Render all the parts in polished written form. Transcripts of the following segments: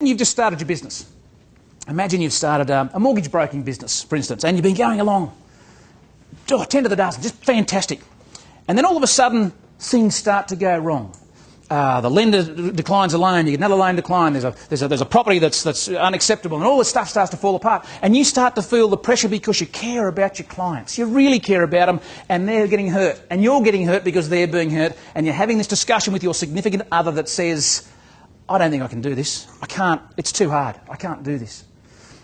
You've just started your business. Imagine you've started a mortgage broking business, for instance, and you've been going along, 10 to the dozen, just fantastic. And then all of a sudden, things start to go wrong. The lender declines a loan, you get another loan decline, there's a property that's unacceptable, and all this stuff starts to fall apart. And you start to feel the pressure because you care about your clients. You really care about them, and they're getting hurt. And you're getting hurt because they're being hurt, and you're having this discussion with your significant other that says, I don't think I can do this. I can't. It's too hard. I can't do this.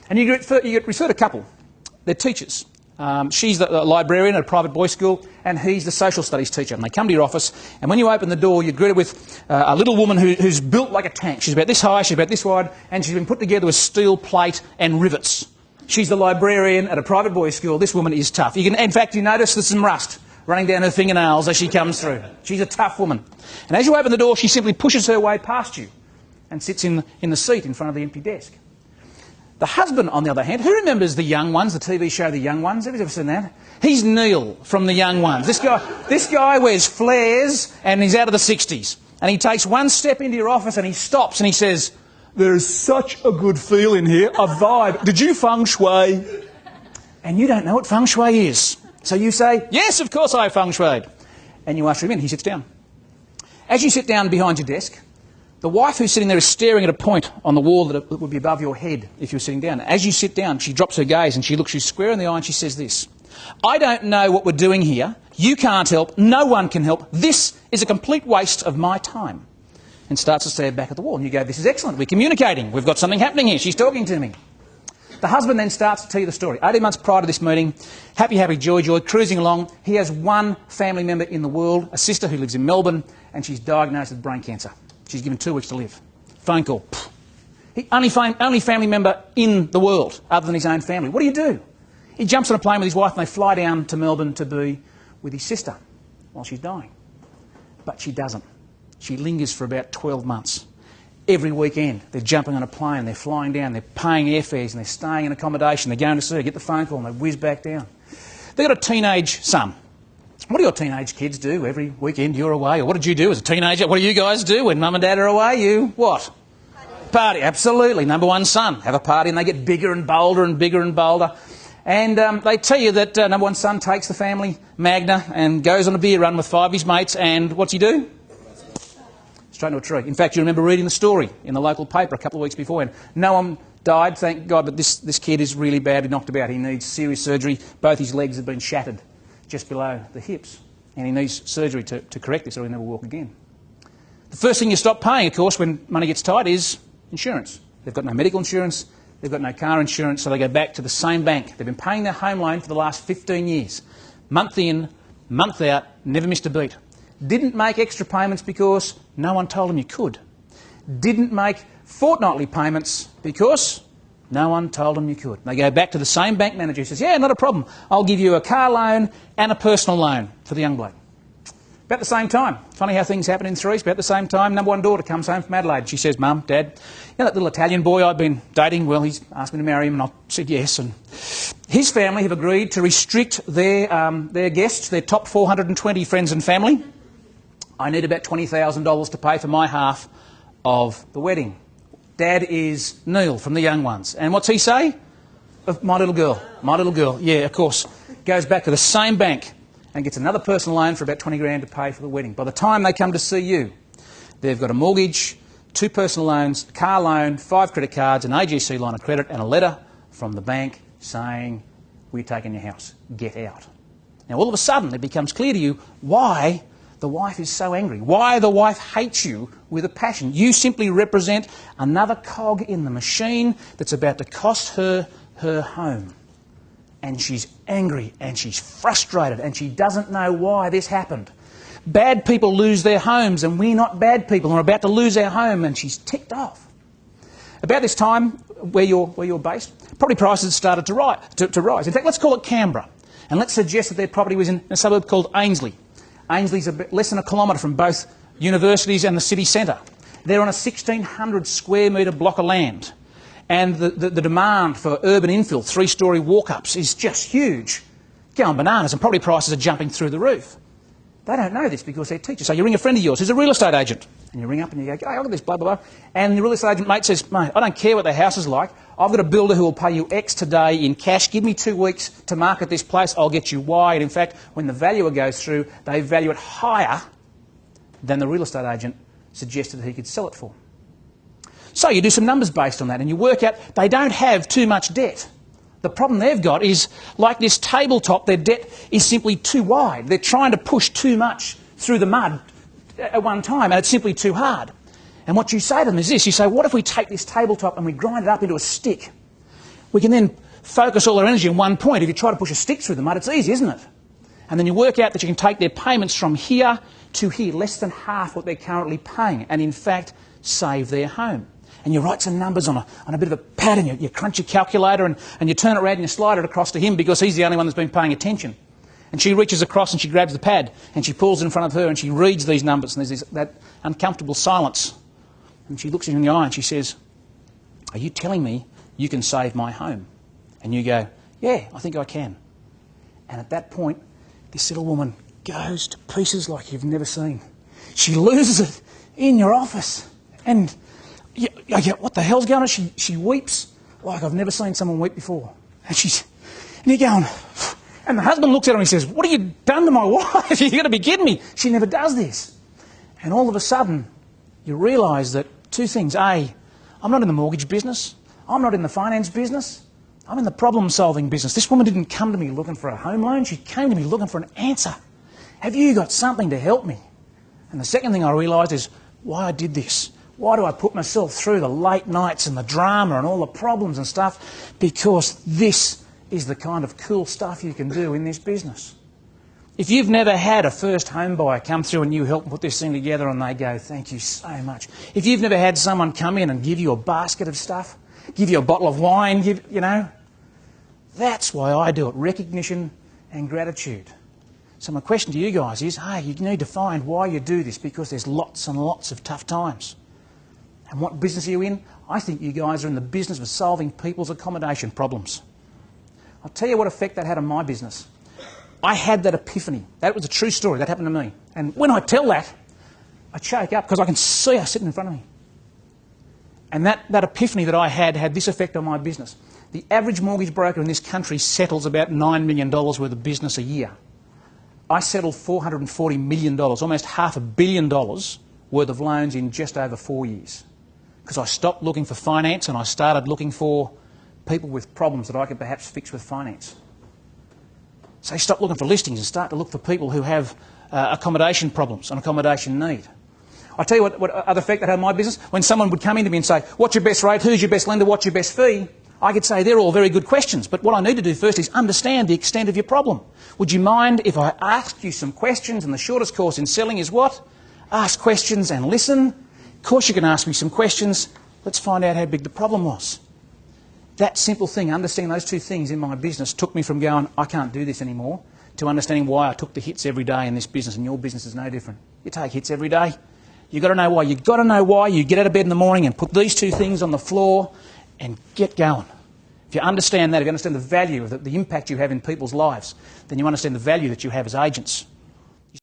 And you get referred a couple. They're teachers. She's the librarian at a private boys' school, and he's the social studies teacher. And they come to your office, and when you open the door, you're greeted with a little woman who's built like a tank. She's about this high, she's about this wide, and she's been put together with steel plate and rivets. She's the librarian at a private boys' school. This woman is tough. In fact, you notice there's some rust running down her fingernails as she comes through. She's a tough woman. And as you open the door, she simply pushes her way past you and sits in the seat in front of the empty desk. The husband, on the other hand, who remembers The Young Ones, the TV show The Young Ones? Have you ever seen that? He's Neil from The Young Ones. This guy wears flares and he's out of the 60s. And he takes one step into your office and he stops and he says, "There's such a good feel in here, a vibe. Did you feng shui?" And you don't know what feng shui is. So you say, "Yes, of course I feng shuied." And you usher him in. He sits down. As you sit down behind your desk, the wife who's sitting there is staring at a point on the wall that would be above your head if you were sitting down. As you sit down, she drops her gaze and she looks you square in the eye and she says this: "I don't know what we're doing here. You can't help. No one can help. This is a complete waste of my time." And starts to stare back at the wall. And you go, "This is excellent. We're communicating. We've got something happening here. She's talking to me." The husband then starts to tell you the story. 18 months prior to this meeting, happy, joy, cruising along. He has one family member in the world, a sister who lives in Melbourne, and she's diagnosed with brain cancer. She's given 2 weeks to live. Phone call. Only family member in the world other than his own family. What do? He jumps on a plane with his wife and they fly down to Melbourne to be with his sister while she's dying. But she doesn't. She lingers for about 12 months. Every weekend they're jumping on a plane, they're flying down, they're paying airfares and they're staying in accommodation. They're going to see her, get the phone call and they whiz back down. They've got a teenage son. What do your teenage kids do every weekend you're away? Or what did you do as a teenager? What do you guys do when mum and dad are away? You what? Party. Absolutely. Number one son. Have a party and they get bigger and bolder and bigger and bolder. And they tell you that number one son takes the family Magna and goes on a beer run with 5 of his mates, and what's he do? Straight into a tree. In fact, you remember reading the story in the local paper a couple of weeks beforehand. No one died, thank God, but this kid is really badly knocked about. He needs serious surgery. Both his legs have been shattered just below the hips, and he needs surgery to correct this or he'll never walk again. The first thing you stop paying, of course, when money gets tight is insurance. They've got no medical insurance, they've got no car insurance, so they go back to the same bank. They've been paying their home loan for the last 15 years. Month in, month out, never missed a beat. Didn't make extra payments because no one told them you could. Didn't make fortnightly payments because no one told them you could. They go back to the same bank manager who says, "Yeah, not a problem. I'll give you a car loan and a personal loan for the young bloke." About the same time. Funny how things happen in threes. About the same time, number one daughter comes home from Adelaide. She says, "Mum, Dad, you know that little Italian boy I've been dating? Well, he's asked me to marry him and I said yes. And his family have agreed to restrict their guests, their top 420 friends and family. I need about $20,000 to pay for my half of the wedding." Dad is Neil from The Young Ones. And what's he say? My little girl. My little girl. Yeah, of course. Goes back to the same bank and gets another personal loan for about 20 grand to pay for the wedding. By the time they come to see you, they've got a mortgage, 2 personal loans, a car loan, 5 credit cards, an AGC line of credit and a letter from the bank saying, "We're taking your house. Get out." Now, all of a sudden, it becomes clear to you why the wife is so angry, why the wife hates you with a passion. You simply represent another cog in the machine that's about to cost her her home. And she's angry and she's frustrated and she doesn't know why this happened. Bad people lose their homes and we're not bad people and we're about to lose our home, and she's ticked off. About this time, where you're based, property prices started to rise. In fact, let's call it Canberra. And let's suggest that their property was in a suburb called Ainslie. Ainslie's a bit less than a kilometre from both universities and the city centre. They're on a 1,600 square metre block of land. And the demand for urban infill, 3-storey walk-ups, is just huge. Going bananas, and property prices are jumping through the roof. They don't know this because they're teachers. So you ring a friend of yours who's a real estate agent, and you ring up and you go, hey, look at this, blah, blah, blah. And the real estate agent mate says, mate, I don't care what the house is like. I've got a builder who will pay you X today in cash. Give me 2 weeks to market this place. I'll get you Y. And in fact, when the valuer goes through, they value it higher than the real estate agent suggested that he could sell it for. So you do some numbers based on that, and you work out they don't have too much debt. The problem they've got is, like this tabletop, their debt is simply too wide. They're trying to push too much through the mud at one time, and it's simply too hard. And what you say to them is this. You say, what if we take this tabletop and we grind it up into a stick? We can then focus all our energy on one point. If you try to push a stick through the mud, it's easy, isn't it? And then you work out that you can take their payments from here to here, less than half what they're currently paying, and in fact, save their home. And you write some numbers on a bit of a pad, and you crunch your calculator, and you turn it around and you slide it across to him because he's the only one that's been paying attention. And she reaches across and she grabs the pad and she pulls it in front of her and she reads these numbers, and there's that uncomfortable silence. And she looks you in the eye and she says, are you telling me you can save my home? And you go, yeah, I think I can. And at that point, this little woman goes to pieces like you've never seen. She loses it in your office. And I go, what the hell's going on? She weeps like I've never seen someone weep before. And you're going, and the husband looks at her and he says, what have you done to my wife? You've got to be kidding me. She never does this. And all of a sudden, you realise that 2 things. A, I'm not in the mortgage business. I'm not in the finance business. I'm in the problem-solving business. This woman didn't come to me looking for a home loan. She came to me looking for an answer. Have you got something to help me? And the second thing I realised is why I did this. Why do I put myself through the late nights and the drama and all the problems and stuff? Because this is the kind of cool stuff you can do in this business. If you've never had a first home buyer come through and you help put this thing together and they go, thank you so much. If you've never had someone come in and give you a basket of stuff, give you a bottle of wine, that's why I do it, recognition and gratitude. So my question to you guys is, hey, you need to find why you do this, because there's lots and lots of tough times. And what business are you in? I think you guys are in the business of solving people's accommodation problems. I'll tell you what effect that had on my business. I had that epiphany. That was a true story. That happened to me. And when I tell that, I choke up because I can see her sitting in front of me. And that epiphany that I had this effect on my business. The average mortgage broker in this country settles about $9 million worth of business a year. I settled $440 million, almost $500 million worth of loans in just over 4 years. Because I stopped looking for finance and I started looking for people with problems that I could perhaps fix with finance. So you stop looking for listings and start to look for people who have accommodation problems, an accommodation need. I'll tell you what other effect that had on my business. When someone would come into me and say, what's your best rate, who's your best lender, what's your best fee? I could say, they're all very good questions, but what I need to do first is understand the extent of your problem. Would you mind if I asked you some questions? And the shortest course in selling is what? Ask questions and listen. Of course you can ask me some questions. Let's find out how big the problem was. That simple thing, understanding those 2 things in my business, took me from going, I can't do this anymore, to understanding why I took the hits every day in this business, and your business is no different. You take hits every day. You've got to know why. You've got to know why you get out of bed in the morning and put these 2 things on the floor and get going. If you understand that, if you understand the value of the impact you have in people's lives, then you understand the value that you have as agents.